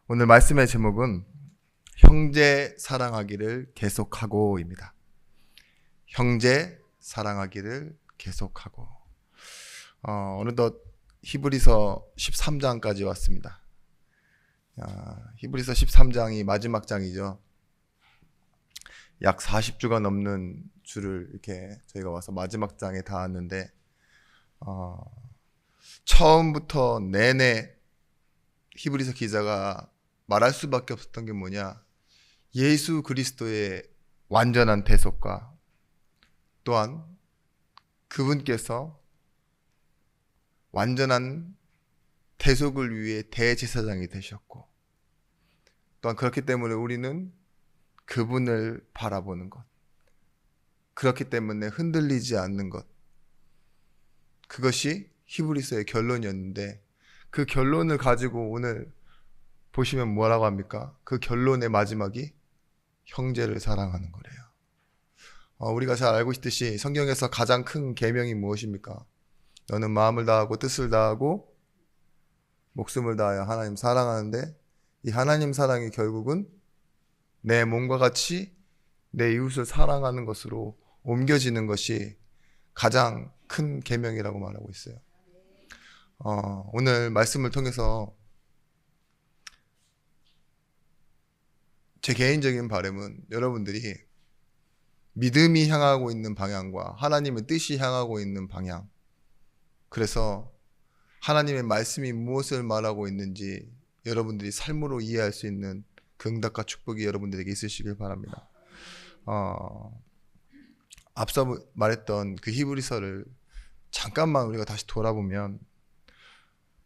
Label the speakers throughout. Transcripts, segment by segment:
Speaker 1: 오늘 말씀의 제목은 형제 사랑하기를 계속하고입니다. 형제 사랑하기를 계속하고. 어느덧 히브리서 13장까지 왔습니다. 히브리서 13장이 마지막 장이죠. 약 40주가 넘는 주를 이렇게 저희가 와서 마지막 장에 닿았는데, 처음부터 내내 히브리서 기자가 말할 수밖에 없었던 게 뭐냐, 예수 그리스도의 완전한 대속과 또한 그분께서 완전한 대속을 위해 대제사장이 되셨고, 또한 그렇기 때문에 우리는 그분을 바라보는 것, 그렇기 때문에 흔들리지 않는 것, 그것이 히브리서의 결론이었는데, 그 결론을 가지고 오늘 보시면 뭐라고 합니까? 그 결론의 마지막이 형제를 사랑하는 거래요. 우리가 잘 알고 있듯이 성경에서 가장 큰 계명이 무엇입니까? 너는 마음을 다하고 뜻을 다하고 목숨을 다하여 하나님 사랑하는데, 이 하나님 사랑이 결국은 내 몸과 같이 내 이웃을 사랑하는 것으로 옮겨지는 것이 가장 큰 계명이라고 말하고 있어요. 오늘 말씀을 통해서 제 개인적인 바람은 여러분들이 믿음이 향하고 있는 방향과 하나님의 뜻이 향하고 있는 방향, 그래서 하나님의 말씀이 무엇을 말하고 있는지 여러분들이 삶으로 이해할 수 있는 그 응답과 축복이 여러분들에게 있으시길 바랍니다. 앞서 말했던 그 히브리서를 잠깐만 우리가 다시 돌아보면,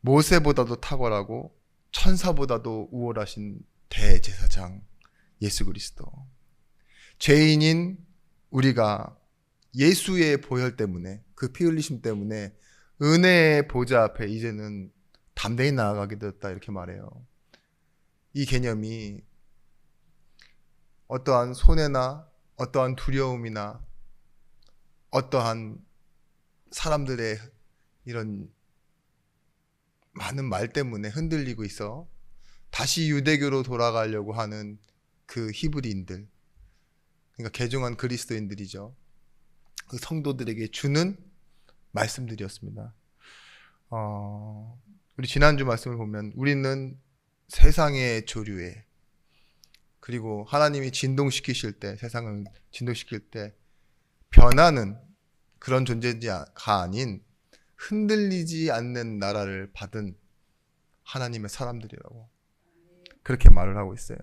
Speaker 1: 모세보다도 탁월하고 천사보다도 우월하신 대제사장 예수 그리스도, 죄인인 우리가 예수의 보혈 때문에, 그 피 흘리심 때문에 은혜의 보좌 앞에 이제는 담대히 나아가게 되었다, 이렇게 말해요. 이 개념이 어떠한 손해나 어떠한 두려움이나 어떠한 사람들의 이런 많은 말 때문에 흔들리고 있어 다시 유대교로 돌아가려고 하는 그 히브리인들, 그러니까 개종한 그리스도인들이죠. 그 성도들에게 주는 말씀들이었습니다. 우리 지난주 말씀을 보면 우리는 세상의 조류에, 그리고 하나님이 진동시키실 때, 세상을 진동시킬 때 변하는 그런 존재가 아닌 흔들리지 않는 나라를 받은 하나님의 사람들이라고 그렇게 말을 하고 있어요.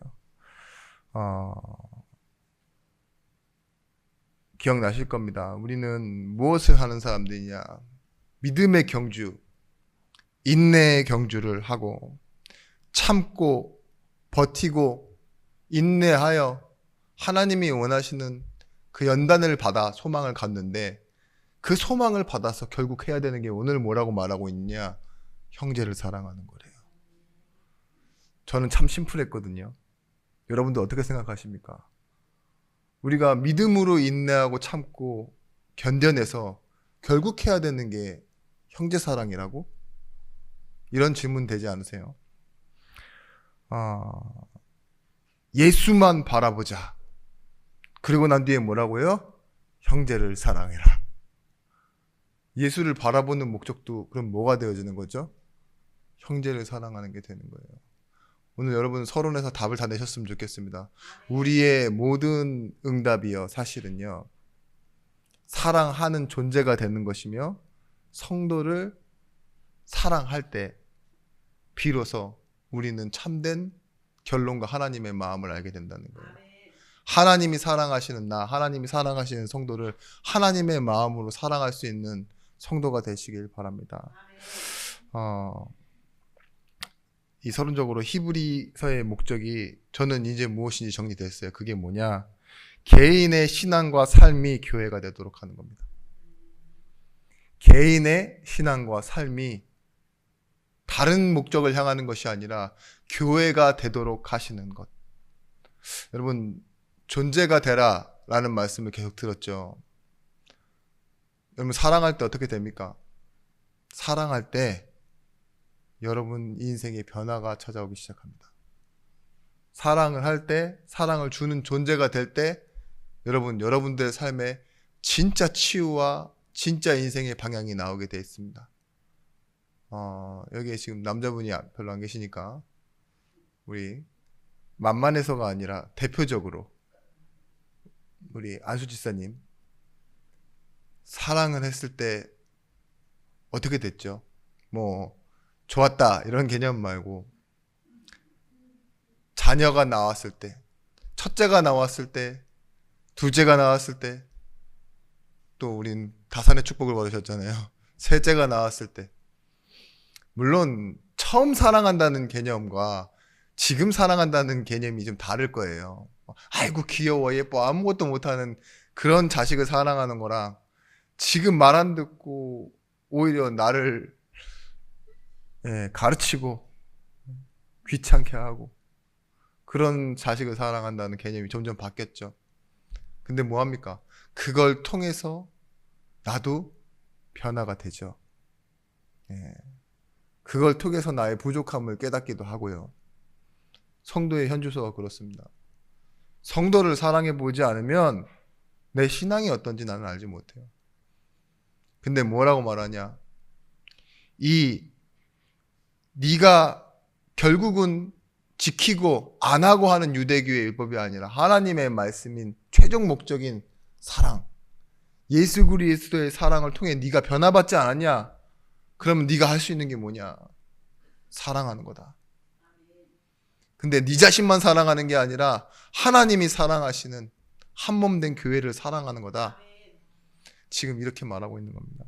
Speaker 1: 기억나실 겁니다. 우리는 무엇을 하는 사람들이냐? 믿음의 경주, 인내의 경주를 하고 참고 버티고 인내하여 하나님이 원하시는 그 연단을 받아 소망을 갖는데, 그 소망을 받아서 결국 해야 되는 게 오늘 뭐라고 말하고 있냐? 형제를 사랑하는 거래요. 저는 참 심플했거든요. 여러분도 어떻게 생각하십니까? 우리가 믿음으로 인내하고 참고 견뎌내서 결국 해야 되는 게 형제 사랑이라고? 이런 질문 되지 않으세요? 예수만 바라보자. 그리고 난 뒤에 뭐라고요? 형제를 사랑해라. 예수를 바라보는 목적도 그럼 뭐가 되어지는 거죠? 형제를 사랑하는 게 되는 거예요. 오늘 여러분 서론에서 답을 다 내셨으면 좋겠습니다. 우리의 모든 응답이요, 사실은요, 사랑하는 존재가 되는 것이며, 성도를 사랑할 때 비로소 우리는 참된 결론과 하나님의 마음을 알게 된다는 거예요. 하나님이 사랑하시는 나, 하나님이 사랑하시는 성도를 하나님의 마음으로 사랑할 수 있는 성도가 되시길 바랍니다. 이 서론적으로 히브리서의 목적이 저는 이제 무엇인지 정리됐어요. 그게 뭐냐? 개인의 신앙과 삶이 교회가 되도록 하는 겁니다. 개인의 신앙과 삶이 다른 목적을 향하는 것이 아니라 교회가 되도록 하시는 것. 여러분, 존재가 되라 라는 말씀을 계속 들었죠. 여러분, 사랑할 때 어떻게 됩니까? 사랑할 때 여러분 인생의 변화가 찾아오기 시작합니다. 사랑을 할 때, 사랑을 주는 존재가 될 때 여러분들의 삶에 진짜 치유와 진짜 인생의 방향이 나오게 되어 있습니다. 여기에 지금 남자분이 별로 안 계시니까 우리 만만해서가 아니라 대표적으로 우리 안수 지사님 사랑을 했을 때 어떻게 됐죠? 뭐 좋았다 이런 개념 말고 자녀가 나왔을 때, 첫째가 나왔을 때, 둘째가 나왔을 때, 또 우린 다산의 축복을 받으셨잖아요. 셋째가 나왔을 때. 물론 처음 사랑한다는 개념과 지금 사랑한다는 개념이 좀 다를 거예요. 아이고 귀여워 예뻐 아무것도 못하는 그런 자식을 사랑하는 거랑 지금 말 안 듣고 오히려 나를 가르치고 귀찮게 하고 그런 자식을 사랑한다는 개념이 점점 바뀌었죠. 근데 뭐합니까? 그걸 통해서 나도 변화가 되죠. 그걸 통해서 나의 부족함을 깨닫기도 하고요. 성도의 현주소가 그렇습니다. 성도를 사랑해 보지 않으면 내 신앙이 어떤지 나는 알지 못해요. 근데 뭐라고 말하냐? 네가 결국은 지키고 안 하고 하는 유대교의 율법이 아니라 하나님의 말씀인 최종 목적인 사랑, 예수 그리스도의 사랑을 통해 네가 변화받지 않았냐? 그러면 네가 할 수 있는 게 뭐냐? 사랑하는 거다. 근데 네 자신만 사랑하는 게 아니라 하나님이 사랑하시는 한 몸 된 교회를 사랑하는 거다. 지금 이렇게 말하고 있는 겁니다.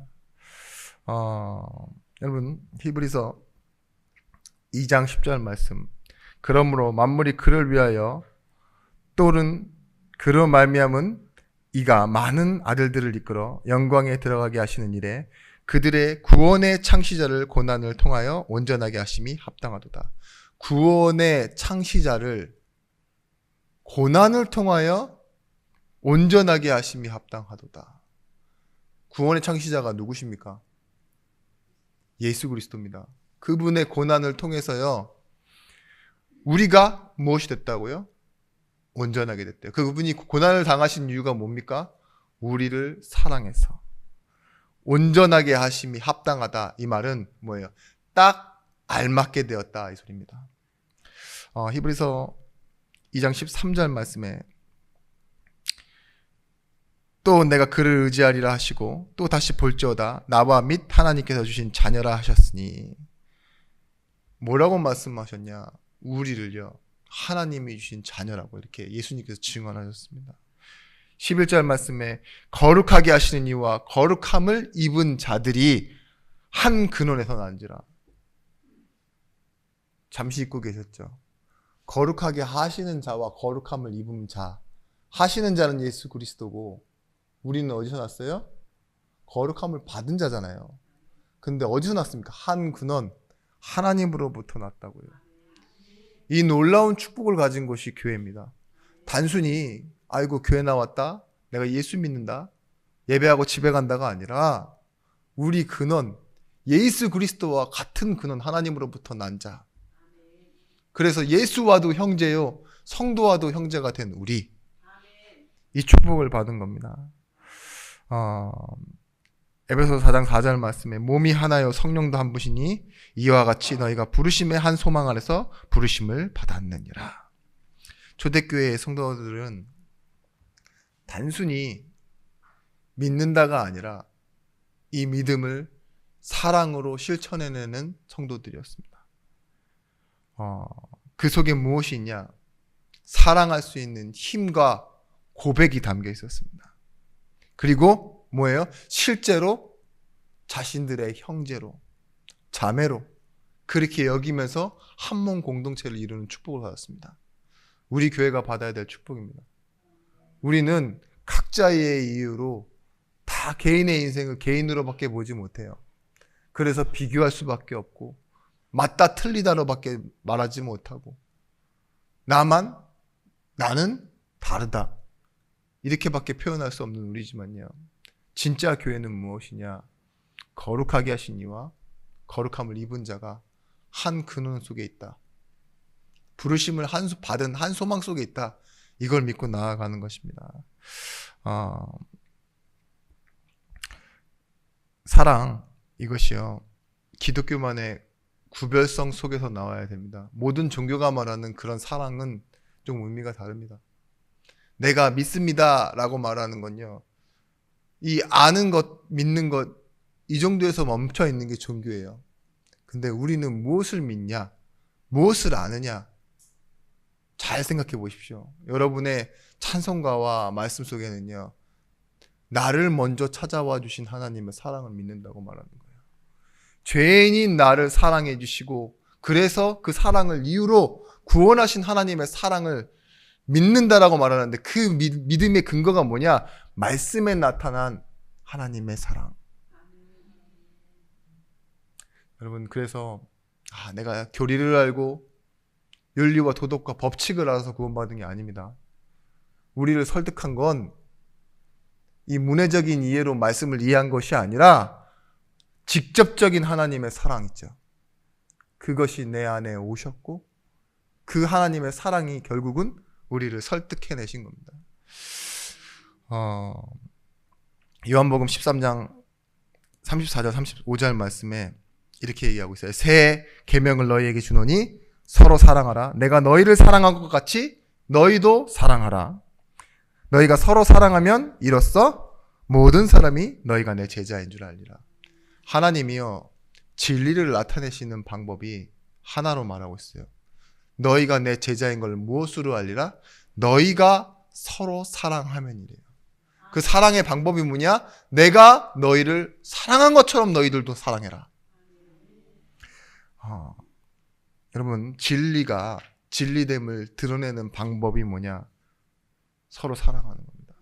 Speaker 1: 여러분 히브리서 2장 10절 말씀. 그러므로 만물이 그를 위하여 또는 그로 말미암은 이가 많은 아들들을 이끌어 영광에 들어가게 하시는 일에 그들의 구원의 창시자를 고난을 통하여 온전하게 하심이 합당하도다. 구원의 창시자를 고난을 통하여 온전하게 하심이 합당하도다. 구원의 창시자가 누구십니까? 예수 그리스도입니다. 그분의 고난을 통해서요 우리가 무엇이 됐다고요? 온전하게 됐대요. 그분이 고난을 당하신 이유가 뭡니까? 우리를 사랑해서 온전하게 하심이 합당하다. 이 말은 뭐예요? 딱 알맞게 되었다 이 소리입니다. 히브리서 2장 13절 말씀에 또 내가 그를 의지하리라 하시고 또 다시 볼지어다 나와 및 하나님께서 주신 자녀라 하셨으니 뭐라고 말씀하셨냐? 우리를요 하나님이 주신 자녀라고 이렇게 예수님께서 증언하셨습니다. 11절 말씀에 거룩하게 하시는 이와 거룩함을 입은 자들이 한 근원에서 난지라. 잠시 잊고 계셨죠? 거룩하게 하시는 자와 거룩함을 입은 자. 하시는 자는 예수 그리스도고 우리는 어디서 났어요? 거룩함을 받은 자잖아요. 근데 어디서 났습니까? 한 근원 하나님으로부터 났다고요. 이 놀라운 축복을 가진 것이 교회입니다. 단순히 아이고 교회 나왔다 내가 예수 믿는다 예배하고 집에 간다가 아니라 우리 근원 예수 그리스도와 같은 근원 하나님으로부터 난 자. 그래서 예수와도 형제요 성도와도 형제가 된 우리 이 축복을 받은 겁니다. 에베소서 4장 4절 말씀에 몸이 하나요 성령도 한 분이니 이와 같이 너희가 부르심의 한 소망 안에서 부르심을 받았느니라. 초대교회의 성도들은 단순히 믿는다가 아니라 이 믿음을 사랑으로 실천해내는 성도들이었습니다. 그 속에 무엇이 있냐? 사랑할 수 있는 힘과 고백이 담겨 있었습니다. 그리고 뭐예요? 실제로 자신들의 형제로, 자매로 그렇게 여기면서 한 몸 공동체를 이루는 축복을 받았습니다. 우리 교회가 받아야 될 축복입니다. 우리는 각자의 이유로 다 개인의 인생을 개인으로밖에 보지 못해요. 그래서 비교할 수밖에 없고 맞다 틀리다로밖에 말하지 못하고 나는 다르다 이렇게밖에 표현할 수 없는 우리지만요. 진짜 교회는 무엇이냐? 거룩하게 하신 이와 거룩함을 입은 자가 한 근원 속에 있다. 부르심을 받은 한 소망 속에 있다. 이걸 믿고 나아가는 것입니다. 사랑, 이것이요, 기독교만의 구별성 속에서 나와야 됩니다. 모든 종교가 말하는 그런 사랑은 좀 의미가 다릅니다. 내가 믿습니다 라고 말하는 건요, 이 아는 것, 믿는 것, 이 정도에서 멈춰 있는 게 종교예요. 근데 우리는 무엇을 믿냐, 무엇을 아느냐, 잘 생각해 보십시오. 여러분의 찬송가와 말씀 속에는요, 나를 먼저 찾아와 주신 하나님의 사랑을 믿는다고 말하는 거예요. 죄인인 나를 사랑해 주시고, 그래서 그 사랑을 이유로 구원하신 하나님의 사랑을 믿는다라고 말하는데, 그 믿음의 근거가 뭐냐? 말씀에 나타난 하나님의 사랑. 여러분, 그래서 내가 교리를 알고 윤리와 도덕과 법칙을 알아서 구원받은 게 아닙니다. 우리를 설득한 건 이 문해적인 이해로 말씀을 이해한 것이 아니라 직접적인 하나님의 사랑 있죠. 그것이 내 안에 오셨고, 그 하나님의 사랑이 결국은 우리를 설득해내신 겁니다. 요한복음 13장 34절 35절 말씀에 이렇게 얘기하고 있어요. 새 계명을 너희에게 주노니 서로 사랑하라. 내가 너희를 사랑한 것 같이 너희도 사랑하라. 너희가 서로 사랑하면 이로써 모든 사람이 너희가 내 제자인 줄 알리라. 하나님이요, 진리를 나타내시는 방법이 하나로 말하고 있어요. 너희가 내 제자인 걸 무엇으로 알리라? 너희가 서로 사랑하면 이래요. 그 사랑의 방법이 뭐냐? 내가 너희를 사랑한 것처럼 너희들도 사랑해라. 여러분, 진리됨을 드러내는 방법이 뭐냐? 서로 사랑하는 겁니다.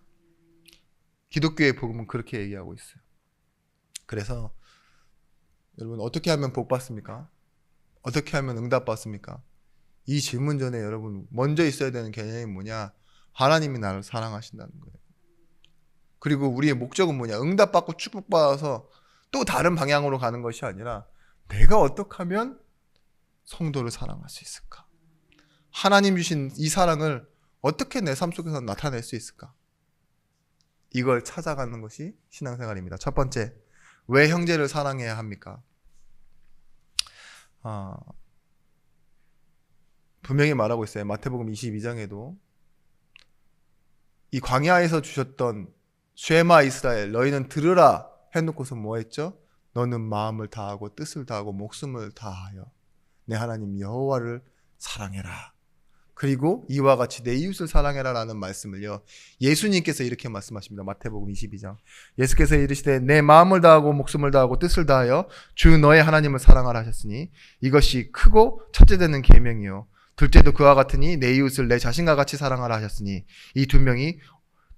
Speaker 1: 기독교의 복음은 그렇게 얘기하고 있어요. 그래서 여러분, 어떻게 하면 복 받습니까? 어떻게 하면 응답 받습니까? 이 질문 전에 여러분 먼저 있어야 되는 개념이 뭐냐? 하나님이 나를 사랑하신다는 거예요. 그리고 우리의 목적은 뭐냐? 응답받고 축복받아서 또 다른 방향으로 가는 것이 아니라, 내가 어떻게 하면 성도를 사랑할 수 있을까? 하나님 주신 이 사랑을 어떻게 내 삶 속에서 나타낼 수 있을까? 이걸 찾아가는 것이 신앙생활입니다. 첫 번째, 왜 형제를 사랑해야 합니까? 분명히 말하고 있어요. 마태복음 22장에도 이 광야에서 주셨던 쉐마 이스라엘, 너희는 들으라 해놓고서 뭐 했죠? 너는 마음을 다하고 뜻을 다하고 목숨을 다하여 내 하나님 여호와를 사랑해라. 그리고 이와 같이 내 이웃을 사랑해라 라는 말씀을요, 예수님께서 이렇게 말씀하십니다. 마태복음 22장. 예수께서 이르시되 내 마음을 다하고 목숨을 다하고 뜻을 다하여 주 너의 하나님을 사랑하라 하셨으니 이것이 크고 첫째 되는 계명이요 둘째도 그와 같으니 내 이웃을 내 자신과 같이 사랑하라 하셨으니 이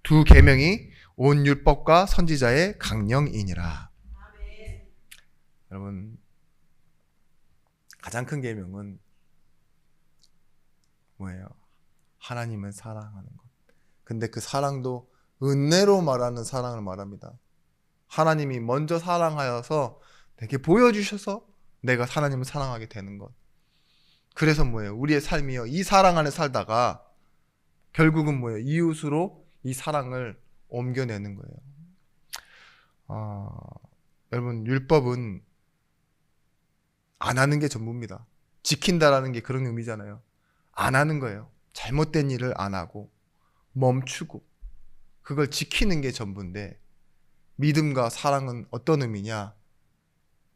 Speaker 1: 두 계명이 온 율법과 선지자의 강령이니라. 아멘. 여러분, 가장 큰 계명은 뭐예요? 하나님을 사랑하는 것. 근데 그 사랑도 은혜로 말하는 사랑을 말합니다. 하나님이 먼저 사랑하여서 내게 보여주셔서 내가 하나님을 사랑하게 되는 것. 그래서 뭐예요? 우리의 삶이요, 이 사랑 안에 살다가 결국은 뭐예요? 이웃으로 이 사랑을 옮겨내는 거예요. 여러분, 율법은 안 하는 게 전부입니다. 지킨다라는 게 그런 의미잖아요. 안 하는 거예요. 잘못된 일을 안 하고 멈추고 그걸 지키는 게 전부인데, 믿음과 사랑은 어떤 의미냐?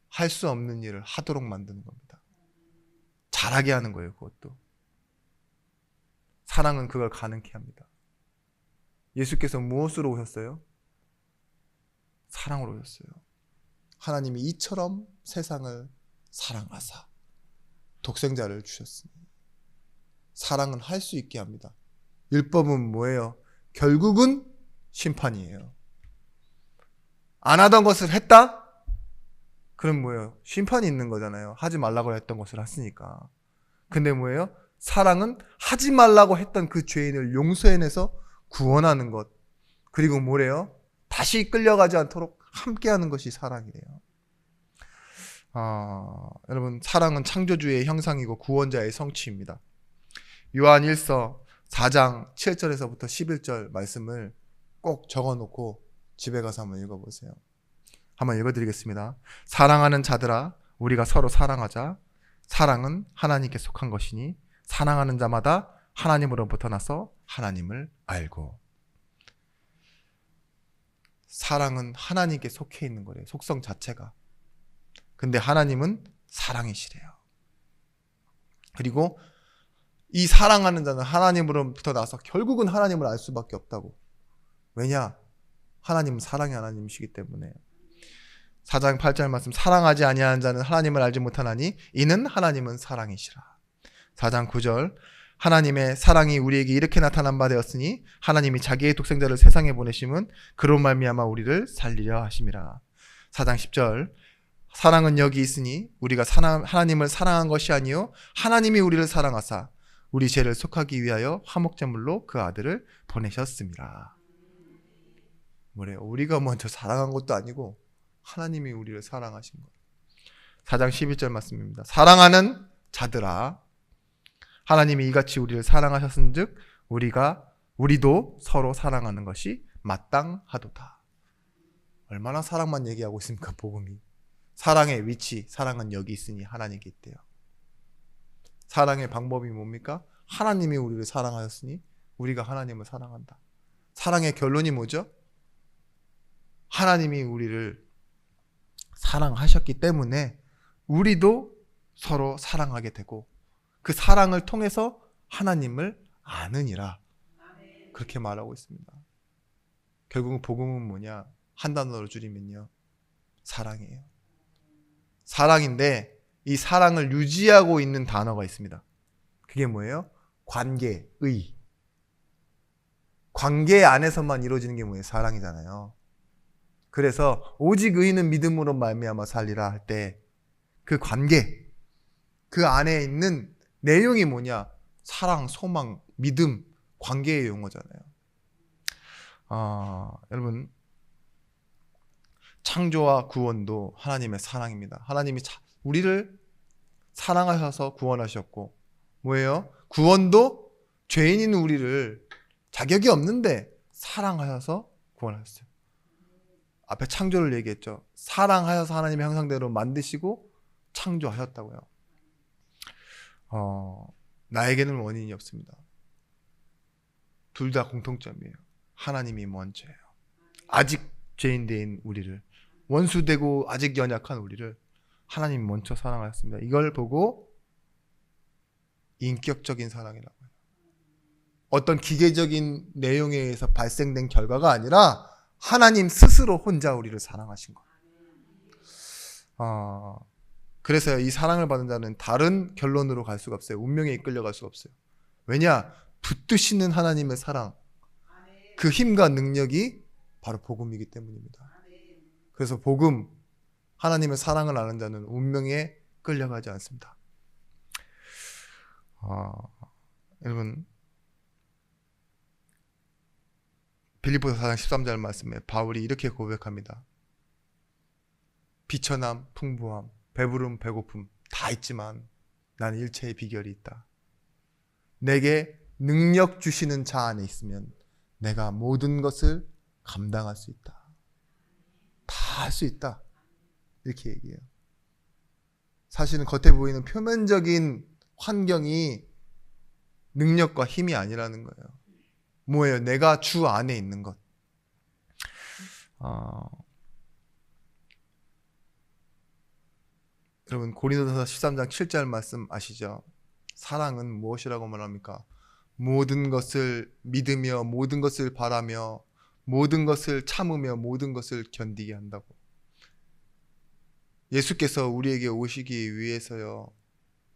Speaker 1: 할 수 없는 일을 하도록 만드는 겁니다. 잘하게 하는 거예요. 그것도. 사랑은 그걸 가능케 합니다. 예수께서 무엇으로 오셨어요? 사랑으로 오셨어요. 하나님이 이처럼 세상을 사랑하사 독생자를 주셨으니 사랑은 할 수 있게 합니다. 율법은 뭐예요? 결국은 심판이에요. 안 하던 것을 했다? 그럼 뭐예요? 심판이 있는 거잖아요. 하지 말라고 했던 것을 했으니까. 근데 뭐예요? 사랑은 하지 말라고 했던 그 죄인을 용서해내서 구원하는 것. 그리고 뭐래요? 다시 끌려가지 않도록 함께하는 것이 사랑이래요. 여러분, 사랑은 창조주의 형상이고 구원자의 성취입니다. 요한 1서 4장 7절에서부터 11절 말씀을 꼭 적어놓고 집에 가서 한번 읽어보세요. 한번 읽어드리겠습니다. 사랑하는 자들아, 우리가 서로 사랑하자. 사랑은 하나님께 속한 것이니 사랑하는 자마다 하나님으로부터 나서 하나님을 알고. 사랑은 하나님께 속해 있는 거래요. 속성 자체가. 근데 하나님은 사랑이시래요. 그리고 이 사랑하는 자는 하나님으로부터 나서 결국은 하나님을 알 수밖에 없다고. 왜냐? 하나님은 사랑의 하나님이시기 때문에. 4장 8절 말씀, 사랑하지 아니하는 자는 하나님을 알지 못하나니 이는 하나님은 사랑이시라. 4장 9절, 하나님의 사랑이 우리에게 이렇게 나타난 바 되었으니 하나님이 자기의 독생자를 세상에 보내심은 그로 말미암아 우리를 살리려 하심이라. 4장 10절, 사랑은 여기 있으니 우리가 하나님을 사랑한 것이 아니요 하나님이 우리를 사랑하사 우리 죄를 속하기 위하여 화목제물로 그 아들을 보내셨습니다. 뭐래요? 우리가 먼저 사랑한 것도 아니고 하나님이 우리를 사랑하신 거예요. 4장 11절 말씀입니다. 사랑하는 자들아, 하나님이 이같이 우리를 사랑하셨은즉 우리도 서로 사랑하는 것이 마땅하도다. 얼마나 사랑만 얘기하고 있습니까, 복음이. 사랑의 위치, 사랑은 여기 있으니 하나님께 있대요. 사랑의 방법이 뭡니까? 하나님이 우리를 사랑하셨으니 우리가 하나님을 사랑한다. 사랑의 결론이 뭐죠? 하나님이 우리를 사랑하셨기 때문에 우리도 서로 사랑하게 되고 그 사랑을 통해서 하나님을 아느니라. 그렇게 말하고 있습니다. 결국은 복음은 뭐냐? 한 단어로 줄이면요, 사랑이에요. 사랑인데 이 사랑을 유지하고 있는 단어가 있습니다. 그게 뭐예요? 관계의. 관계 안에서만 이루어지는 게 뭐예요? 사랑이잖아요. 그래서 오직 의인은 믿음으로 말미암아 살리라 할 때 그 관계, 그 안에 있는 내용이 뭐냐? 사랑, 소망, 믿음, 관계의 용어잖아요. 여러분, 창조와 구원도 하나님의 사랑입니다. 하나님이 우리를 사랑하셔서 구원하셨고, 뭐예요? 구원도 죄인인 우리를 자격이 없는데 사랑하셔서 구원하셨어요. 앞에 창조를 얘기했죠. 사랑하셔서 하나님의 형상대로 만드시고 창조하셨다고요. 나에게는 원인이 없습니다. 둘 다 공통점이에요. 하나님이 먼저예요. 아직 죄인된 우리를, 원수되고 아직 연약한 우리를 하나님이 먼저 사랑하셨습니다. 이걸 보고 인격적인 사랑이라고 해요. 어떤 기계적인 내용에 의해서 발생된 결과가 아니라 하나님 스스로 혼자 우리를 사랑하신 거예요. 그래서 이 사랑을 받은 자는 다른 결론으로 갈 수가 없어요. 운명에 이끌려갈 수가 없어요. 왜냐? 붙드시는 하나님의 사랑, 그 힘과 능력이 바로 복음이기 때문입니다. 그래서 복음, 하나님의 사랑을 아는 자는 운명에 끌려가지 않습니다. 여러분, 빌립보서 4장 13절 말씀에 바울이 이렇게 고백합니다. 비천함, 풍부함, 배부름, 배고픔 다 있지만 나는 일체의 비결이 있다. 내게 능력 주시는 자 안에 있으면 내가 모든 것을 감당할 수 있다. 다 할 수 있다. 이렇게 얘기해요. 사실은 겉에 보이는 표면적인 환경이 능력과 힘이 아니라는 거예요. 뭐예요? 내가 주 안에 있는 것. 여러분, 고린도서 13장 7절 말씀 아시죠? 사랑은 무엇이라고 말합니까? 모든 것을 믿으며 모든 것을 바라며 모든 것을 참으며 모든 것을 견디게 한다고. 예수께서 우리에게 오시기 위해서요,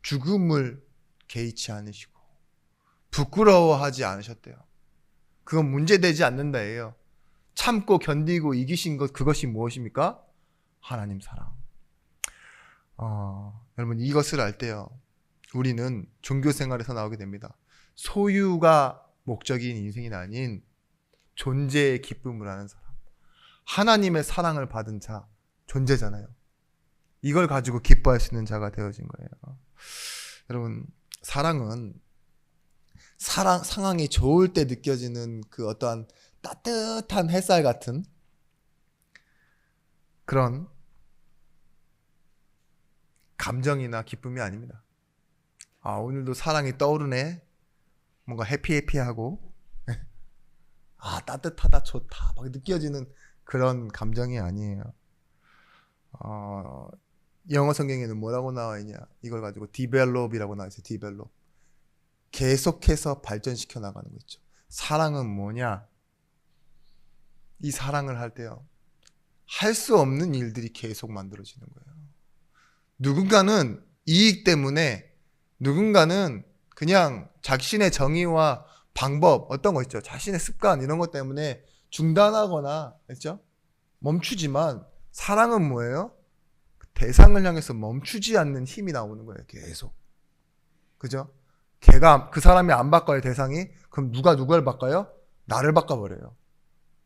Speaker 1: 죽음을 개의치 않으시고 부끄러워하지 않으셨대요. 그건 문제되지 않는다예요. 참고 견디고 이기신 것, 그것이 무엇입니까? 하나님 사랑. 여러분, 이것을 알 때요, 우리는 종교 생활에서 나오게 됩니다. 소유가 목적인 인생이 아닌 존재의 기쁨을 아는 사람, 하나님의 사랑을 받은 자, 존재잖아요. 이걸 가지고 기뻐할 수 있는 자가 되어진 거예요. 여러분, 사랑은 상황이 좋을 때 느껴지는 그 어떠한 따뜻한 햇살 같은 그런 감정이나 기쁨이 아닙니다. 오늘도 사랑이 떠오르네. 뭔가 해피해피하고 따뜻하다, 좋다 막 느껴지는 그런 감정이 아니에요. 영어 성경에는 뭐라고 나와 있냐? 이걸 가지고 develop이라고 나와 있어요. develop. 계속해서 발전시켜 나가는 거 있죠. 사랑은 뭐냐? 이 사랑을 할 때요, 할 수 없는 일들이 계속 만들어지는 거예요. 누군가는 이익 때문에, 누군가는 그냥 자신의 정의와 방법, 어떤 거 있죠, 자신의 습관 이런 것 때문에 중단하거나, 그렇죠? 멈추지만 사랑은 뭐예요? 대상을 향해서 멈추지 않는 힘이 나오는 거예요. 계속. 그죠? 그 사람이 안 바꿔요, 대상이. 그럼 누가 누굴 바꿔요? 나를 바꿔버려요.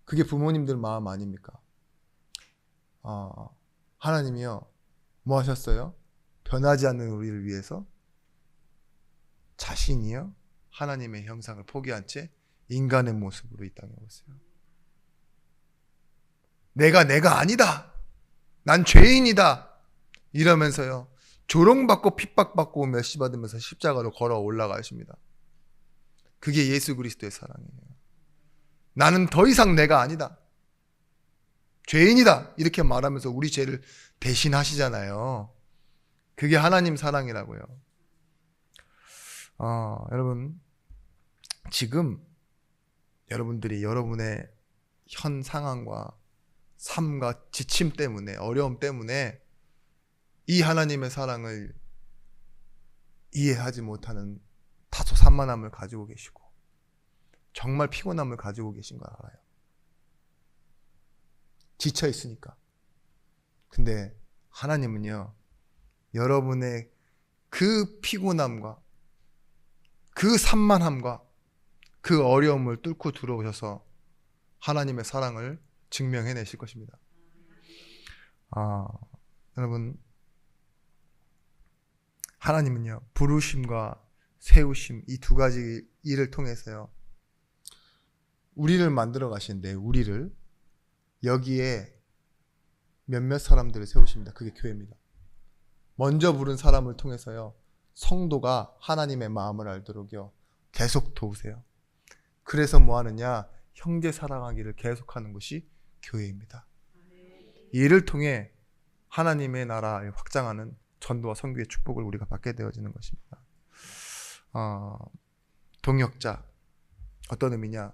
Speaker 1: 그게 부모님들 마음 아닙니까? 하나님이요, 뭐 하셨어요? 변하지 않는 우리를 위해서 자신이요, 하나님의 형상을 포기한 채 인간의 모습으로 이 땅에 오세요. 내가 아니다, 난 죄인이다 이러면서요, 조롱받고 핍박받고 멸시받으면서 십자가로 걸어 올라가십니다. 그게 예수 그리스도의 사랑이에요. 나는 더 이상 내가 아니다, 죄인이다 이렇게 말하면서 우리 죄를 대신하시잖아요. 그게 하나님 사랑이라고요. 여러분, 지금 여러분들이 여러분의 현 상황과 삶과 지침 때문에, 어려움 때문에 이 하나님의 사랑을 이해하지 못하는 다소 산만함을 가지고 계시고 정말 피곤함을 가지고 계신 거 알아요. 지쳐 있으니까. 근데 하나님은요, 여러분의 그 피곤함과 그 산만함과 그 어려움을 뚫고 들어오셔서 하나님의 사랑을 증명해내실 것입니다. 여러분, 하나님은요, 부르심과 세우심 이 두 가지 일을 통해서요, 우리를 만들어 가시는데, 우리를 여기에 몇몇 사람들을 세우십니다. 그게 교회입니다. 먼저 부른 사람을 통해서요, 성도가 하나님의 마음을 알도록요 계속 도우세요. 그래서 뭐 하느냐? 형제 사랑하기를 계속하는 것이 교회입니다. 이를 통해 하나님의 나라를 확장하는 전도와 선교의 축복을 우리가 받게 되어지는 것입니다. 동역자, 어떤 의미냐?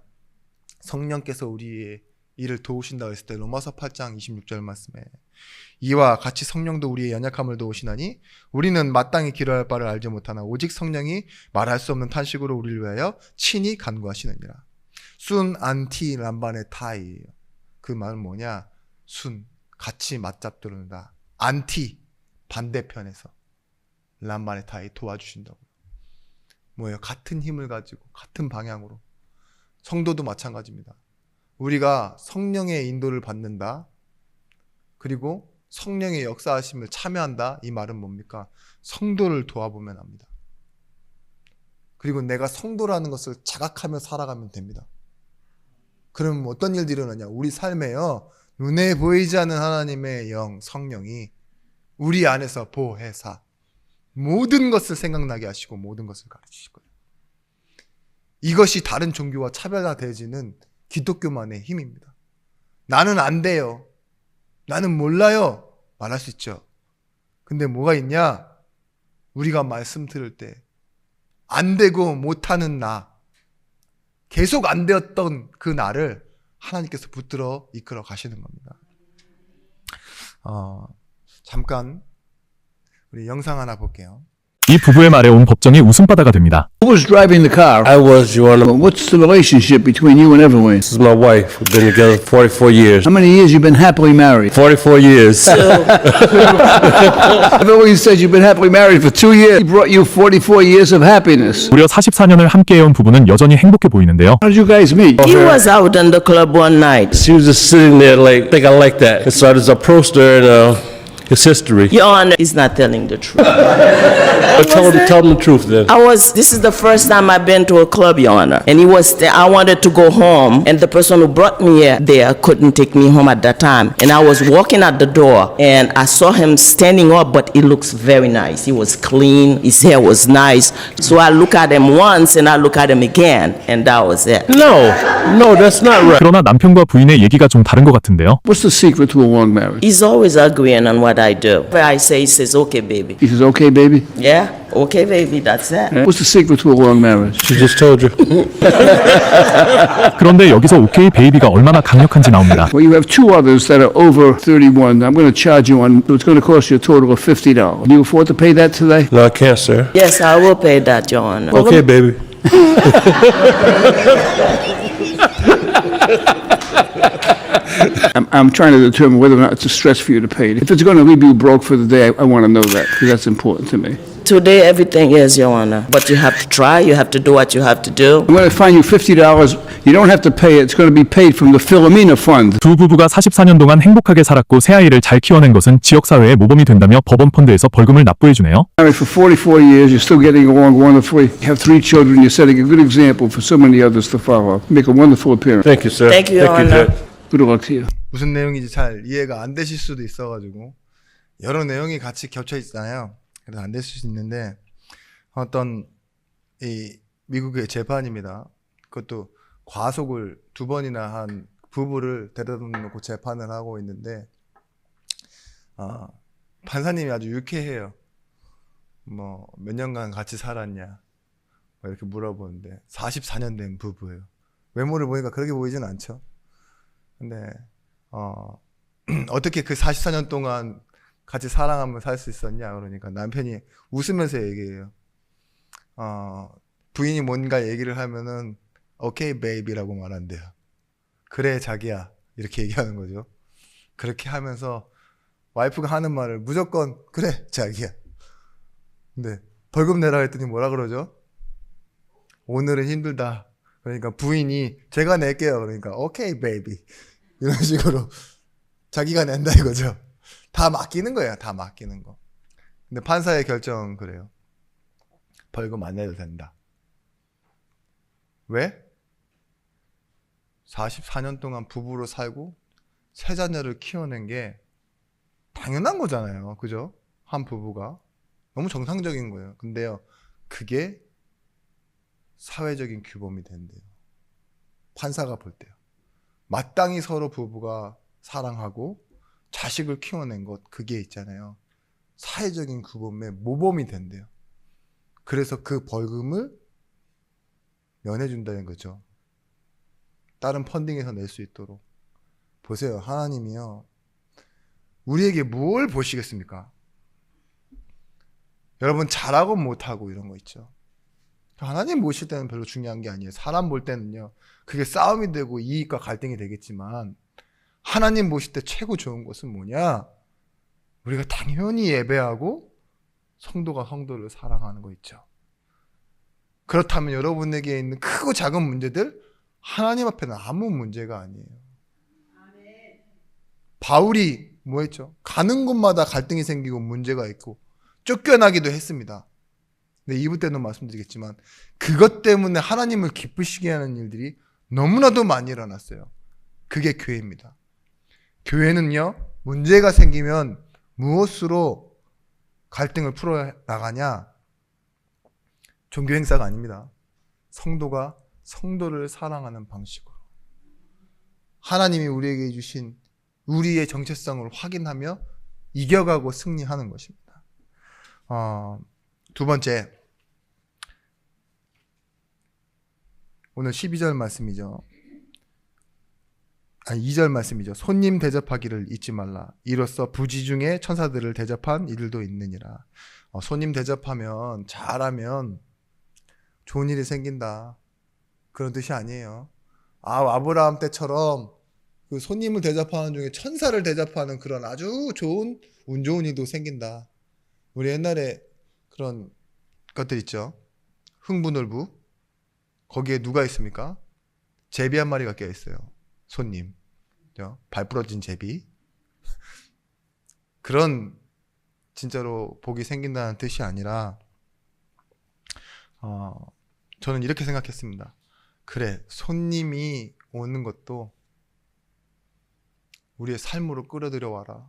Speaker 1: 성령께서 우리의 이를 도우신다고 했을 때 로마서 8장 26절 말씀에 이와 같이 성령도 우리의 연약함을 도우시나니 우리는 마땅히 기도할 바를 알지 못하나 오직 성령이 말할 수 없는 탄식으로 우리를 위하여 친히 간구하시느니라. 순 안티 람반의 타이예요. 그 말은 뭐냐? 순, 같이 맞잡들는다. 안티, 반대편에서 람반의 타이, 도와주신다고. 뭐예요? 같은 힘을 가지고 같은 방향으로. 성도도 마찬가지입니다. 우리가 성령의 인도를 받는다, 그리고 성령의 역사하심을 참여한다, 이 말은 뭡니까? 성도를 도와보면 합니다. 그리고 내가 성도라는 것을 자각하며 살아가면 됩니다. 그럼 어떤 일들이 일어나냐? 우리 삶에요, 눈에 보이지 않는 하나님의 영, 성령이 우리 안에서 보혜사 모든 것을 생각나게 하시고 모든 것을 가르치실 거예요. 이것이 다른 종교와 차별화되어지는 기독교만의 힘입니다. 나는 안 돼요, 나는 몰라요 말할 수 있죠. 근데 뭐가 있냐? 우리가 말씀 들을 때 안 되고 못하는 나, 계속 안 되었던 그 나를 하나님께서 붙들어 이끌어 가시는 겁니다. 잠깐 우리 영상 하나 볼게요.
Speaker 2: 이 부부의 말에 온 법정이 웃음바다가 됩니다.
Speaker 3: Who was driving the car?
Speaker 4: I was, Your Honor.
Speaker 3: What's the relationship between you and Evelyn?
Speaker 4: This is my wife. We've been together 44 years.
Speaker 3: How many years you been happily married?
Speaker 4: 44 years.
Speaker 3: Evelyn said you've been happily married for 2 years. He brought you 44 years of happiness.
Speaker 2: 무려 44년을 함께해온 부부는 여전히 행복해 보이는데요.
Speaker 3: How did you guys meet?
Speaker 5: He was out in the club one night.
Speaker 4: She was just sitting there like, I think I like that. And so I just approached her and It's history.
Speaker 5: Your Honor is not telling the truth.
Speaker 4: But tell them the truth then.
Speaker 5: This is the first time I've been to a club, Your Honor. And I wanted to go home, and the person who brought me there couldn't take me home at that time. And I was walking at the door, and I saw him standing up, but he looks very nice. He was clean, his hair was nice. So I look at him once, and I look at him again, and that was it.
Speaker 4: No, that's not right.
Speaker 2: 그러나 남편과 부인의 얘기가 좀 다른 것 같은데요.
Speaker 3: What's the secret to a long marriage?
Speaker 5: He's always agreeing on what I do. Whatever I say, he says, okay, baby.
Speaker 3: He says, okay, baby.
Speaker 5: Yeah, okay, baby, that's it.
Speaker 3: What's the secret to a long marriage?
Speaker 4: She just told you.
Speaker 2: 그런데 여기서 오케이 베이비가 얼마나 강력한지 나옵니다.
Speaker 3: Well, you have two others that are over 31. I'm going to charge you on, it's going to cost you a total of $50. Can you afford to pay that today?
Speaker 4: No, I can't, sir.
Speaker 5: Yes, I will pay that, Your Honor.
Speaker 4: Okay, baby.
Speaker 3: I'm trying to determine whether or not it's a stress for you to pay it. If it's going to leave you broke for the day, I want to know that, because that's important to me.
Speaker 5: Today, everything is, Your Honor. But you have to try, you have to do what you have to do.
Speaker 3: I'm going to fine you $50. You don't have to pay it. It's going to be paid from the Philomena Fund.
Speaker 2: 두 부부가 44년 동안 행복하게 살았고 새 아이를 잘 키워낸 것은 지역사회의 모범이 된다며 법원 펀드에서 벌금을 납부해주네요.
Speaker 3: Married for 44 years, you're still getting along wonderfully. You have 3 children. You're setting a good example for so many others to follow. Make a wonderful appearance.
Speaker 4: Thank you, sir.
Speaker 5: Thank you, Your Honor.
Speaker 4: Judge.
Speaker 3: Good luck to you.
Speaker 1: 무슨 내용인지 잘 이해가 안 되실 수도 있어가지고 여러 내용이 같이 겹쳐 있잖아요. 그래서 안 되실 수 있는데 어떤 이 미국의 재판입니다. 그것도 과속을 2번이나 한 부부를 데려다 놓고 재판을 하고 있는데 판사님이 아주 유쾌해요. 뭐 몇 년간 같이 살았냐 뭐 이렇게 물어보는데 44년 된 부부예요. 외모를 보니까 그렇게 보이진 않죠. 근데 어떻게 그 44년 동안 같이 사랑하며 살 수 있었냐 그러니까 남편이 웃으면서 얘기해요. 부인이 뭔가 얘기를 하면은 오케이 베이비라고 말한대요. 그래 자기야 이렇게 얘기하는 거죠. 그렇게 하면서 와이프가 하는 말을 무조건 그래 자기야. 근데 벌금 내라 했더니 뭐라 그러죠? 오늘은 힘들다. 그러니까 부인이 제가 낼게요. 그러니까 오케이 베이비 이런 식으로 자기가 낸다 이거죠. 다 맡기는 거예요. 다 맡기는 거. 근데 판사의 결정은 그래요. 벌금 안 내도 된다. 왜? 44년 동안 부부로 살고 세 자녀를 키워낸 게 당연한 거잖아요. 그죠? 한 부부가. 너무 정상적인 거예요. 근데요, 그게 사회적인 규범이 된대요. 판사가 볼 때요. 마땅히 서로 부부가 사랑하고 자식을 키워낸 것, 그게 있잖아요. 사회적인 규범의 모범이 된대요. 그래서 그 벌금을 면해준다는 거죠. 다른 펀딩에서 낼 수 있도록. 보세요. 하나님이요. 우리에게 뭘 보시겠습니까? 여러분 잘하고 못하고 이런 거 있죠. 하나님 보실 때는 별로 중요한 게 아니에요. 사람 볼 때는요. 그게 싸움이 되고 이익과 갈등이 되겠지만 하나님 보실 때 최고 좋은 것은 뭐냐? 우리가 당연히 예배하고 성도가 성도를 사랑하는 거 있죠. 그렇다면 여러분에게 있는 크고 작은 문제들 하나님 앞에는 아무 문제가 아니에요. 바울이 뭐 했죠? 가는 곳마다 갈등이 생기고 문제가 있고 쫓겨나기도 했습니다. 근데 2부 때도 말씀드리겠지만 그것 때문에 하나님을 기쁘시게 하는 일들이 너무나도 많이 일어났어요. 그게 교회입니다. 교회는요, 문제가 생기면 무엇으로 갈등을 풀어나가냐? 종교 행사가 아닙니다. 성도가 성도를 사랑하는 방식으로. 하나님이 우리에게 주신 우리의 정체성을 확인하며 이겨가고 승리하는 것입니다. 두 번째, 오늘 12절 말씀이죠. 2절 말씀이죠. 손님 대접하기를 잊지 말라. 이로써 부지 중에 천사들을 대접한 이들도 있느니라. 손님 대접하면 잘하면 좋은 일이 생긴다. 그런 뜻이 아니에요. 아브라함 때처럼 그 손님을 대접하는 중에 천사를 대접하는 그런 아주 좋은 운 좋은 일도 생긴다. 우리 옛날에 그런 것들 있죠. 흥부놀부. 거기에 누가 있습니까? 제비 한 마리가 껴있어요. 손님. 발 부러진 제비. 그런 진짜로 복이 생긴다는 뜻이 아니라 저는 이렇게 생각했습니다. 그래, 손님이 오는 것도 우리의 삶으로 끌어들여 와라.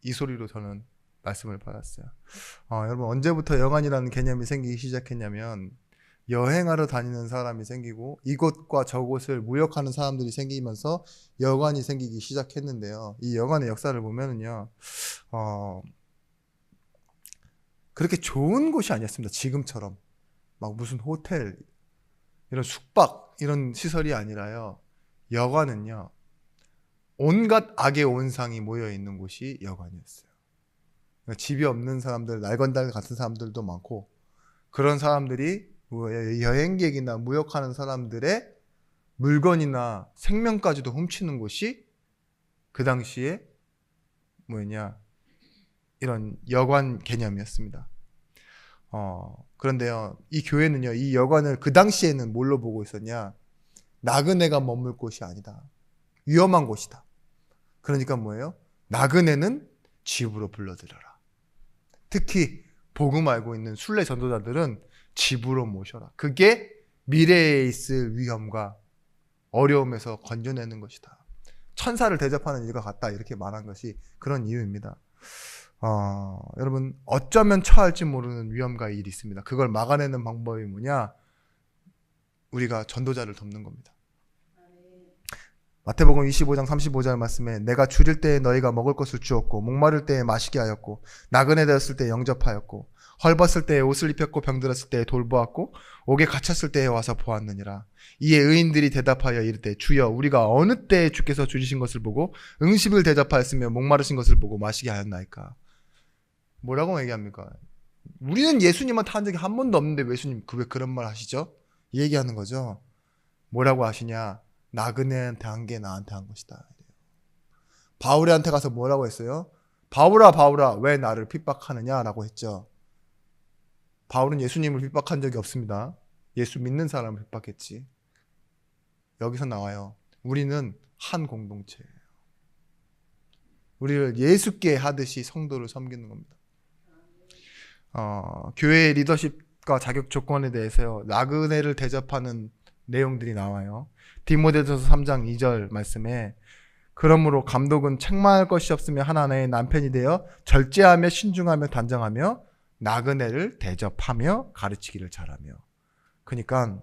Speaker 1: 이 소리로 저는 말씀을 받았어요. 여러분, 언제부터 여관이라는 개념이 생기기 시작했냐면 여행하러 다니는 사람이 생기고 이곳과 저곳을 무역하는 사람들이 생기면서 여관이 생기기 시작했는데요. 이 여관의 역사를 보면은요, 그렇게 좋은 곳이 아니었습니다. 지금처럼 막 무슨 호텔, 이런 숙박 이런 시설이 아니라요. 여관은요, 온갖 악의 온상이 모여 있는 곳이 여관이었어요. 그러니까 집이 없는 사람들, 날건달 같은 사람들도 많고, 그런 사람들이 여행객이나 무역하는 사람들의 물건이나 생명까지도 훔치는 곳이 그 당시에 이런 여관 개념이었습니다. 그런데요, 이 교회는요, 이 여관을 그 당시에는 뭘로 보고 있었냐? 나그네가 머물 곳이 아니다. 위험한 곳이다. 그러니까 뭐예요? 나그네는 집으로 불러들여라. 특히 복음 알고 있는 순례 전도자들은 집으로 모셔라. 그게 미래에 있을 위험과 어려움에서 건져내는 것이다. 천사를 대접하는 일과 같다. 이렇게 말한 것이 그런 이유입니다. 여러분, 어쩌면 처할지 모르는 위험과 일이 있습니다. 그걸 막아내는 방법이 뭐냐? 우리가 전도자를 돕는 겁니다. 마태복음 25장 35절 말씀에 내가 줄일 때에 너희가 먹을 것을 주었고 목마를 때에 마시게 하였고 나그네 되었을 때에 영접하였고 헐벗을 때에 옷을 입혔고 병들었을 때에 돌보았고 옥에 갇혔을 때에 와서 보았느니라. 이에 의인들이 대답하여 이르되 주여 우리가 어느 때에 주께서 주신 것을 보고 응식을 대접하였으며 목마르신 것을 보고 마시게 하였나이까. 뭐라고 얘기합니까? 우리는 예수님한테 한 적이 한 번도 없는데 왜 예수님 왜 그런 말 하시죠? 이 얘기하는 거죠. 뭐라고 하시냐? 나그네한테 한 게 나한테 한 것이다. 바울한테 가서 뭐라고 했어요? 바울아 바울아 왜 나를 핍박하느냐라고 했죠. 바울은 예수님을 핍박한 적이 없습니다. 예수 믿는 사람을 핍박했지. 여기서 나와요. 우리는 한 공동체예요. 우리를 예수께 하듯이 성도를 섬기는 겁니다. 교회의 리더십과 자격 조건에 대해서요, 나그네를 대접하는 내용들이 나와요. 디모데전서 3장 2절 말씀에 그러므로 감독은 책망할 것이 없으며 하나님의 남편이 되어 절제하며 신중하며 단정하며 나그네를 대접하며 가르치기를 잘하며. 그러니까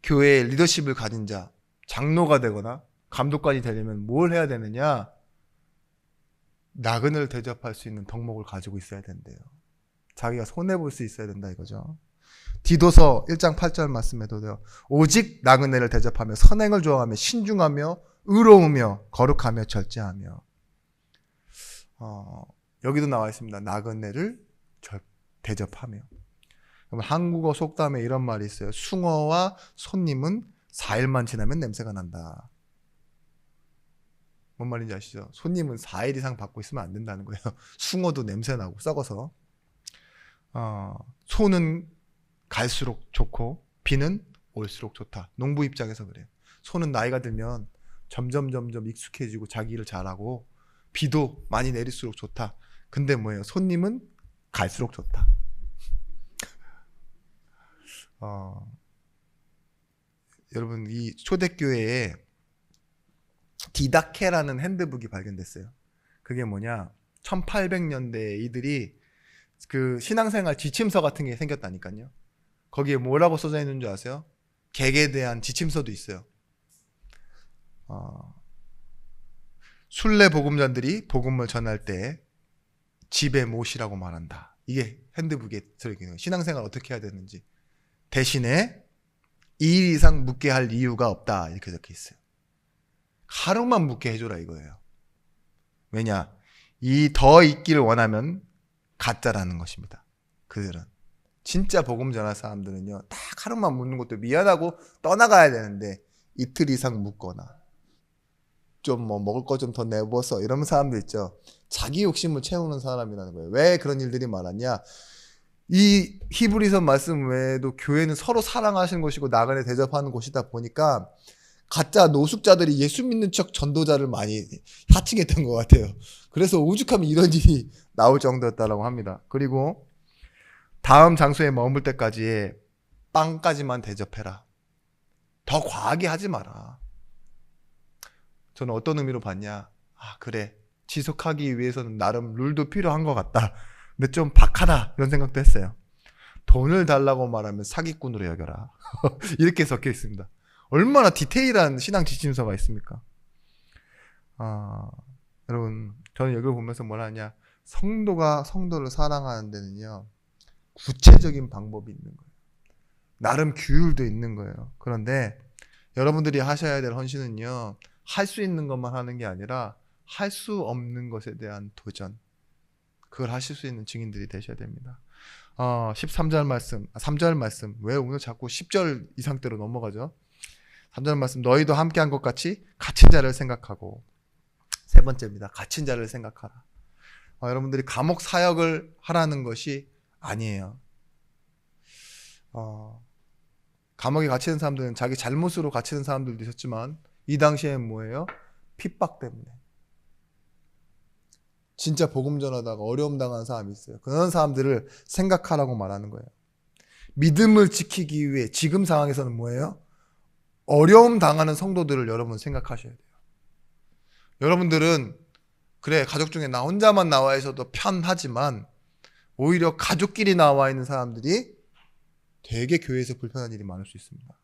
Speaker 1: 교회의 리더십을 가진 자, 장로가 되거나 감독관이 되려면 뭘 해야 되느냐? 나그네를 대접할 수 있는 덕목을 가지고 있어야 된대요. 자기가 손해볼 수 있어야 된다 이거죠. 디도서 1장 8절 말씀에도요. 오직 나그네를 대접하며 선행을 좋아하며 신중하며 의로우며 거룩하며 절제하며. 여기도 나와 있습니다. 나그네를 대접하며. 한국어 속담에 이런 말이 있어요. 숭어와 손님은 4일만 지나면 냄새가 난다. 뭔 말인지 아시죠? 손님은 4일 이상 받고 있으면 안 된다는 거예요. 숭어도 냄새 나고 썩어서. 소는 갈수록 좋고 비는 올수록 좋다. 농부 입장에서 그래요. 소는 나이가 들면 점점 익숙해지고 자기 일을 잘하고 비도 많이 내릴수록 좋다. 근데 뭐예요? 손님은 갈수록 좋다. 여러분, 이 초대교회에 디다케라는 핸드북이 발견됐어요. 그게 뭐냐? 1800년대에 이들이 그 신앙생활 지침서 같은 게 생겼다니까요. 거기에 뭐라고 써져 있는 줄 아세요? 객에 대한 지침서도 있어요. 순례 복음자들이 복음을 전할 때 집에 모시라고 말한다. 이게 핸드북에 들어있는 거예요. 신앙생활 어떻게 해야 되는지. 대신에 2일 이상 묵게 할 이유가 없다. 이렇게 적혀 있어요. 하루만 묵게 해줘라 이거예요. 왜냐? 이 더 있기를 원하면 가짜라는 것입니다. 그들은. 진짜 복음 전할 사람들은요, 딱 하루만 묵는 것도 미안하고 떠나가야 되는데 이틀 이상 묵거나 좀 뭐 먹을 거 좀 더 내버서 이런 사람들 있죠. 자기 욕심을 채우는 사람이라는 거예요. 왜 그런 일들이 많았냐? 이 히브리서 말씀 외에도 교회는 서로 사랑하시는 곳이고 나그네 대접하는 곳이다 보니까 가짜 노숙자들이 예수 믿는 척 전도자를 많이 하칭했던 것 같아요. 그래서 오죽하면 이런 일이 나올 정도였다라고 합니다. 그리고 다음 장소에 머물 때까지 빵까지만 대접해라. 더 과하게 하지 마라. 저는 어떤 의미로 봤냐? 아, 그래. 지속하기 위해서는 나름 룰도 필요한 것 같다. 근데 좀 박하다. 이런 생각도 했어요. 돈을 달라고 말하면 사기꾼으로 여겨라. 이렇게 적혀 있습니다. 얼마나 디테일한 신앙 지침서가 있습니까? 여러분, 저는 여기를 보면서 뭘 하냐? 성도가 성도를 사랑하는 데는요, 구체적인 방법이 있는 거예요. 나름 규율도 있는 거예요. 그런데 여러분들이 하셔야 될 헌신은요, 할 수 있는 것만 하는 게 아니라 할 수 없는 것에 대한 도전. 그걸 하실 수 있는 증인들이 되셔야 됩니다. 13절 말씀, 3절 말씀. 왜 오늘 자꾸 10절 이상대로 넘어가죠? 3절 말씀. 너희도 함께한 것 같이 갇힌 자를 생각하고. 세 번째입니다. 갇힌 자를 생각하라. 여러분들이 감옥 사역을 하라는 것이 아니에요. 감옥에 갇히는 사람들은 자기 잘못으로 갇히는 사람들도 있었지만 이 당시에 뭐예요? 핍박 때문에. 진짜 복음 전하다가 어려움 당한 사람이 있어요. 그런 사람들을 생각하라고 말하는 거예요. 믿음을 지키기 위해 지금 상황에서는 뭐예요? 어려움 당하는 성도들을 여러분 생각하셔야 돼요. 여러분들은 그래, 가족 중에 나 혼자만 나와 있어도 편하지만 오히려 가족끼리 나와 있는 사람들이 되게 교회에서 불편한 일이 많을 수 있습니다.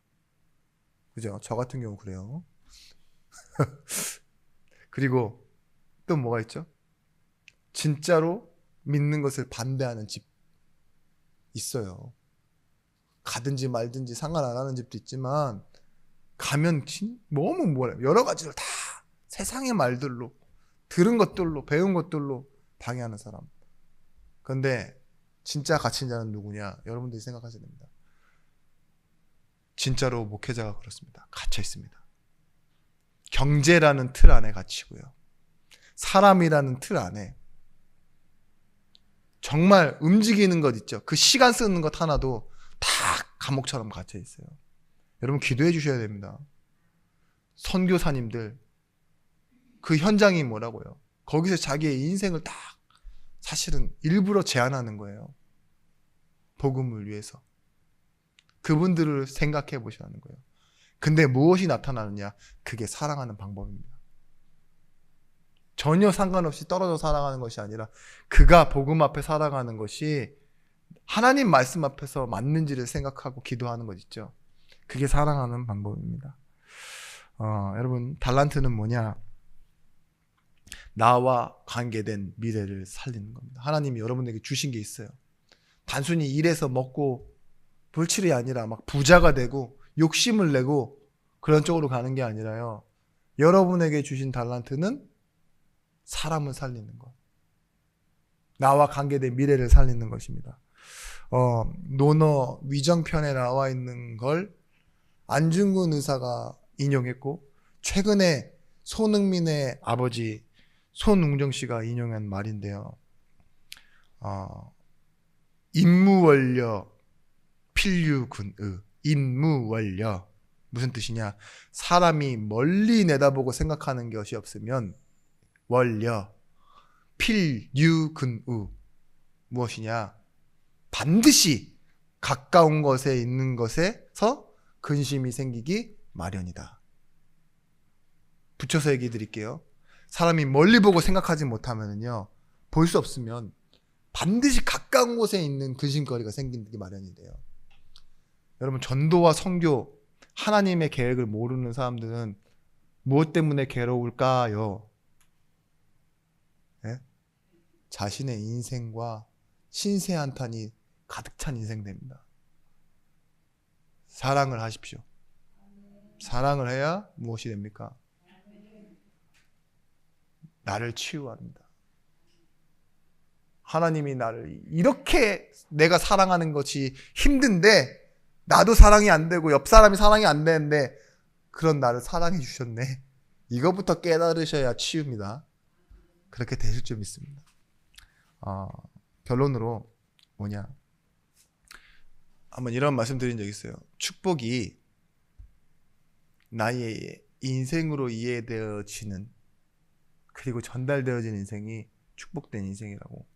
Speaker 1: 그죠? 저 같은 경우 그래요. 그리고 또 뭐가 있죠? 진짜로 믿는 것을 반대하는 집 있어요. 가든지 말든지 상관 안 하는 집도 있지만 가면 너무 뭐래, 여러 가지를 다 세상의 말들로, 들은 것들로, 배운 것들로 방해하는 사람. 그런데 진짜 갇힌 자는 누구냐? 여러분들이 생각하셔야 됩니다. 진짜로 목회자가 그렇습니다. 갇혀 있습니다. 경제라는 틀 안에 갇히고요. 사람이라는 틀 안에 정말 움직이는 것 있죠. 그 시간 쓰는 것 하나도 다 감옥처럼 갇혀 있어요. 여러분 기도해 주셔야 됩니다. 선교사님들 그 현장이 뭐라고요? 거기서 자기의 인생을 딱 사실은 일부러 제한하는 거예요. 복음을 위해서. 그분들을 생각해 보시라는 거예요. 근데 무엇이 나타나느냐? 그게 사랑하는 방법입니다. 전혀 상관없이 떨어져 살아가는 것이 아니라 그가 복음 앞에 살아가는 것이 하나님 말씀 앞에서 맞는지를 생각하고 기도하는 것 있죠. 그게 사랑하는 방법입니다. 여러분, 달란트는 뭐냐? 나와 관계된 미래를 살리는 겁니다. 하나님이 여러분에게 주신 게 있어요. 단순히 일해서 먹고 불칠이 아니라 막 부자가 되고 욕심을 내고 그런 쪽으로 가는 게 아니라요. 여러분에게 주신 달란트는 사람을 살리는 것. 나와 관계된 미래를 살리는 것입니다. 논어 위정편에 나와 있는 걸 안중근 의사가 인용했고 최근에 손흥민의 아버지 손웅정 씨가 인용한 말인데요. 임무원려 필류군의. 임무원려 무슨 뜻이냐? 사람이 멀리 내다보고 생각하는 것이 없으면 원려 필류근의 무엇이냐? 반드시 가까운 것에 있는 것에서 근심이 생기기 마련이다. 붙여서 얘기 드릴게요. 사람이 멀리 보고 생각하지 못하면요, 볼 수 없으면 반드시 가까운 곳에 있는 근심거리가 생기기 마련이 돼요. 여러분, 전도와 선교, 하나님의 계획을 모르는 사람들은 무엇 때문에 괴로울까요? 네? 자신의 인생과 신세 한탄이 가득 찬 인생 됩니다. 사랑을 하십시오. 사랑을 해야 무엇이 됩니까? 나를 치유합니다. 하나님이 나를 이렇게 내가 사랑하는 것이 힘든데 나도 사랑이 안 되고 옆 사람이 사랑이 안 되는데 그런 나를 사랑해 주셨네. 이거부터 깨달으셔야 치유입니다. 그렇게 되실 줄 믿습니다. 결론으로 뭐냐? 한번 이런 말씀 드린 적 있어요. 축복이 나의 인생으로 이해되어지는 그리고 전달되어진 인생이 축복된 인생이라고.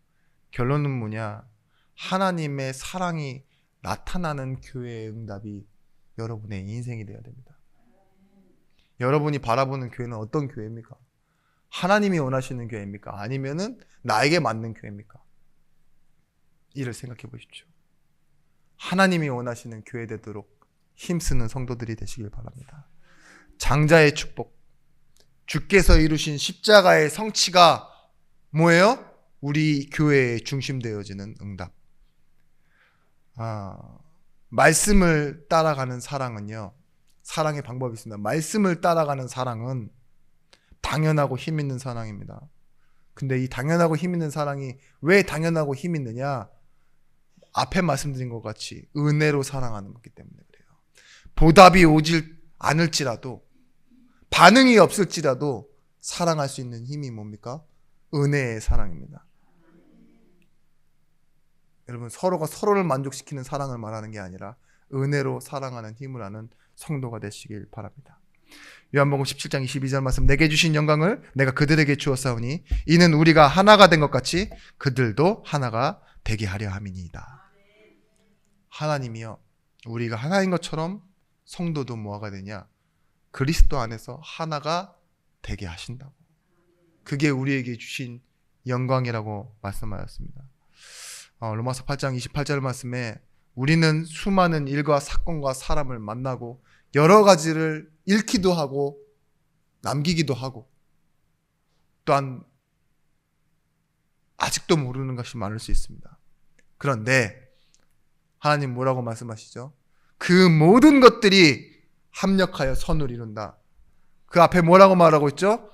Speaker 1: 결론은 뭐냐? 하나님의 사랑이 나타나는 교회의 응답이 여러분의 인생이 되어야 됩니다. 여러분이 바라보는 교회는 어떤 교회입니까? 하나님이 원하시는 교회입니까? 아니면은 나에게 맞는 교회입니까? 이를 생각해 보십시오. 하나님이 원하시는 교회 되도록 힘쓰는 성도들이 되시길 바랍니다. 장자의 축복. 주께서 이루신 십자가의 성취가 뭐예요? 우리 교회의 중심 되어지는 응답. 말씀을 따라가는 사랑은요. 사랑의 방법이 있습니다. 말씀을 따라가는 사랑은 당연하고 힘 있는 사랑입니다. 근데 이 당연하고 힘 있는 사랑이 왜 당연하고 힘 있느냐? 앞에 말씀드린 것 같이 은혜로 사랑하는 거기 때문에 그래요. 보답이 오질 않을지라도 반응이 없을지라도 사랑할 수 있는 힘이 뭡니까? 은혜의 사랑입니다. 여러분, 서로가 서로를 만족시키는 사랑을 말하는 게 아니라 은혜로 사랑하는 힘을 아는 성도가 되시길 바랍니다. 요한복음 17장 22절 말씀, 내게 주신 영광을 내가 그들에게 주었사오니 이는 우리가 하나가 된 것 같이 그들도 하나가 되게 하려 함이니이다. 하나님이요, 우리가 하나인 것처럼 성도도 뭐가 되냐? 그리스도 안에서 하나가 되게 하신다고. 그게 우리에게 주신 영광이라고 말씀하셨습니다. 로마서 8장 28절 말씀에 우리는 수많은 일과 사건과 사람을 만나고 여러 가지를 잃기도 하고 남기기도 하고 또한 아직도 모르는 것이 많을 수 있습니다. 그런데 하나님 뭐라고 말씀하시죠? 그 모든 것들이 합력하여 선을 이룬다. 그 앞에 뭐라고 말하고 있죠?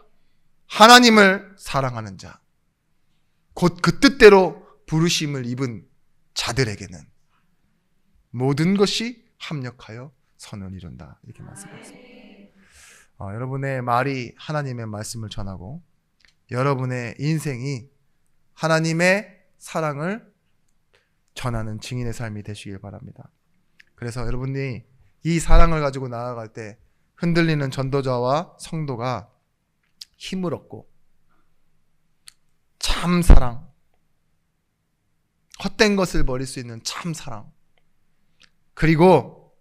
Speaker 1: 하나님을 사랑하는 자, 곧 그 뜻대로 부르심을 입은 자들에게는 모든 것이 합력하여 선을 이룬다. 이렇게 말씀하셨습니다. 여러분의 말이 하나님의 말씀을 전하고 여러분의 인생이 하나님의 사랑을 전하는 증인의 삶이 되시길 바랍니다. 그래서 여러분이 이 사랑을 가지고 나아갈 때 흔들리는 전도자와 성도가 힘을 얻고 참 사랑, 헛된 것을 버릴 수 있는 참 사랑, 그리고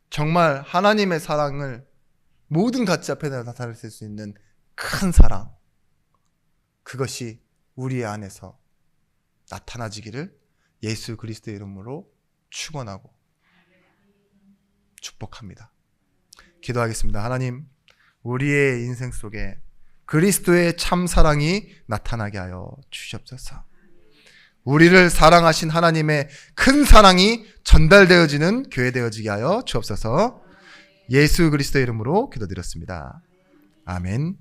Speaker 1: 정말 하나님의 사랑을 모든 가치 앞에 나타낼 수 있는 큰 사랑, 그것이 우리 안에서 나타나지기를 예수 그리스도의 이름으로 축원하고 축복합니다. 기도하겠습니다. 하나님, 우리의 인생 속에 그리스도의 참 사랑이 나타나게 하여 주시옵소서. 우리를 사랑하신 하나님의 큰 사랑이 전달되어지는 교회 되어지게 하여 주옵소서. 예수 그리스도의 이름으로 기도드렸습니다. 아멘.